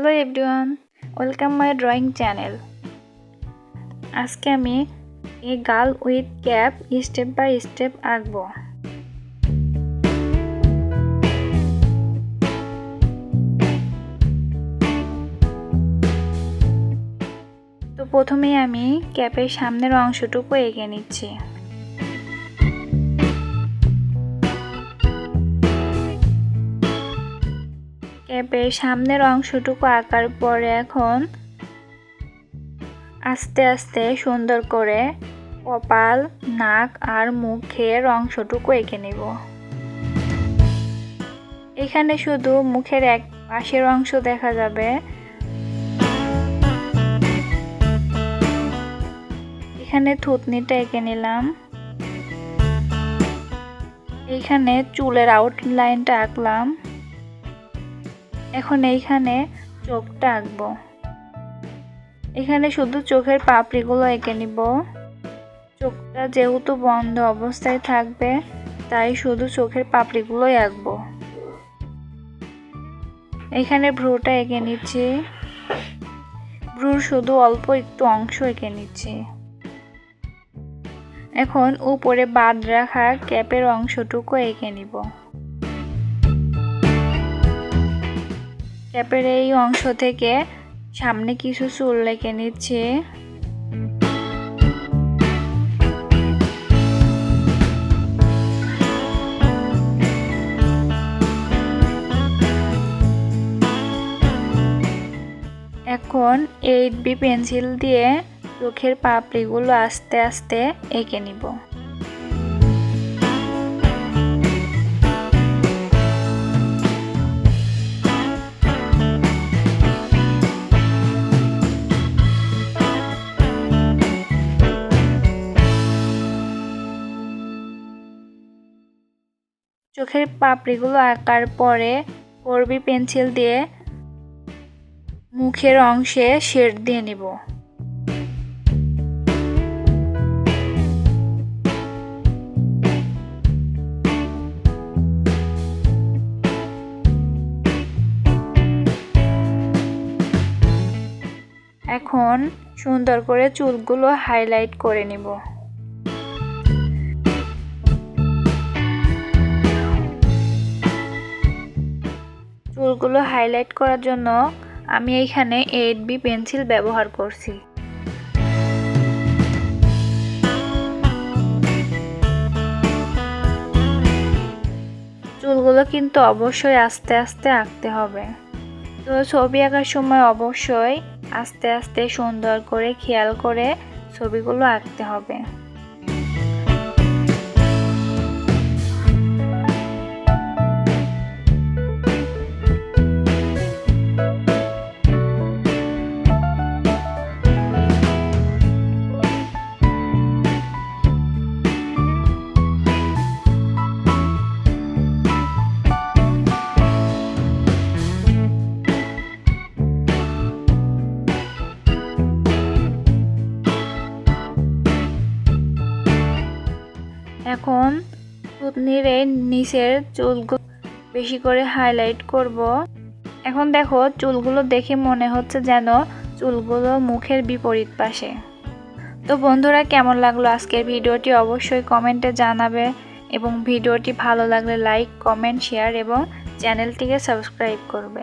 Hello everyone, welcome my drawing channel. আজকে আমি এই girl with cap step by step আঁকবো। তো প্রথমেই আমি ক্যাপের সামনের অংশটুকু এঁকে নিচ্ছি। ক্যাপের সামনের অংশটুকু আঁকার পরে এখন আস্তে আস্তে সুন্দর করে কপাল, নাক আর মুখের অংশটুকু এঁকে নেব। এখানে শুধু মুখের এক পাশের অংশ দেখা যাবে। এখানে থুতনিটা এঁকে নিলাম। এইখানে চুলের আউটলাইনটা আঁকলাম। এখন এইখানে চোখটা আঁকবো। এখানে শুধু চোখের পাপড়িগুলো এঁকে নিব। চোখটা যেহেতু বন্ধ অবস্থায় থাকবে তাই শুধু চোখের পাপড়িগুলোই আঁকবো। এখানে ভ্রুটা এঁকে নিচ্ছি। ভ্রুর শুধু অল্প একটু অংশ এঁকে নিচ্ছি। এখন উপরে বাদ রাখা ক্যাপের অংশটুকু এঁকে নিব। ক্যাপের এই অংশ থেকে সামনে কিছু চুল এঁকে নিচ্ছি। এখন 8B পেন্সিল দিয়ে চোখের পাপড়িগুলো আস্তে আস্তে এঁকে নিব। চোখের পাপড়িগুলো আঁকার পরে 4B পেন্সিল দিয়ে মুখের অংশে শেড দিয়ে নিব। এখন সুন্দর করে চুলগুলো হাইলাইট করে নিব। চুলগুলো হাইলাইট করার জন্য আমি এইখানে 8B পেন্সিল ব্যবহার করছি। চুলগুলো কিন্তু অবশ্যই আস্তে আস্তে আঁকতে হবে। তো ছবি আঁকার সময় অবশ্যই আস্তে আস্তে সুন্দর করে খেয়াল করে ছবিগুলো আঁকতে হবে। এখন থুতনির এই নিচের চুলগুলো বেশি করে হাইলাইট করব। এখন দেখো চুলগুলো দেখে মনে হচ্ছে যেন চুলগুলো মুখের বিপরীত পাশে। তো বন্ধুরা, কেমন লাগলো আজকের ভিডিওটি অবশ্যই কমেন্টে জানাবে এবং ভিডিওটি ভালো লাগলে লাইক, কমেন্ট, শেয়ার এবং চ্যানেলটিকে সাবস্ক্রাইব করবে।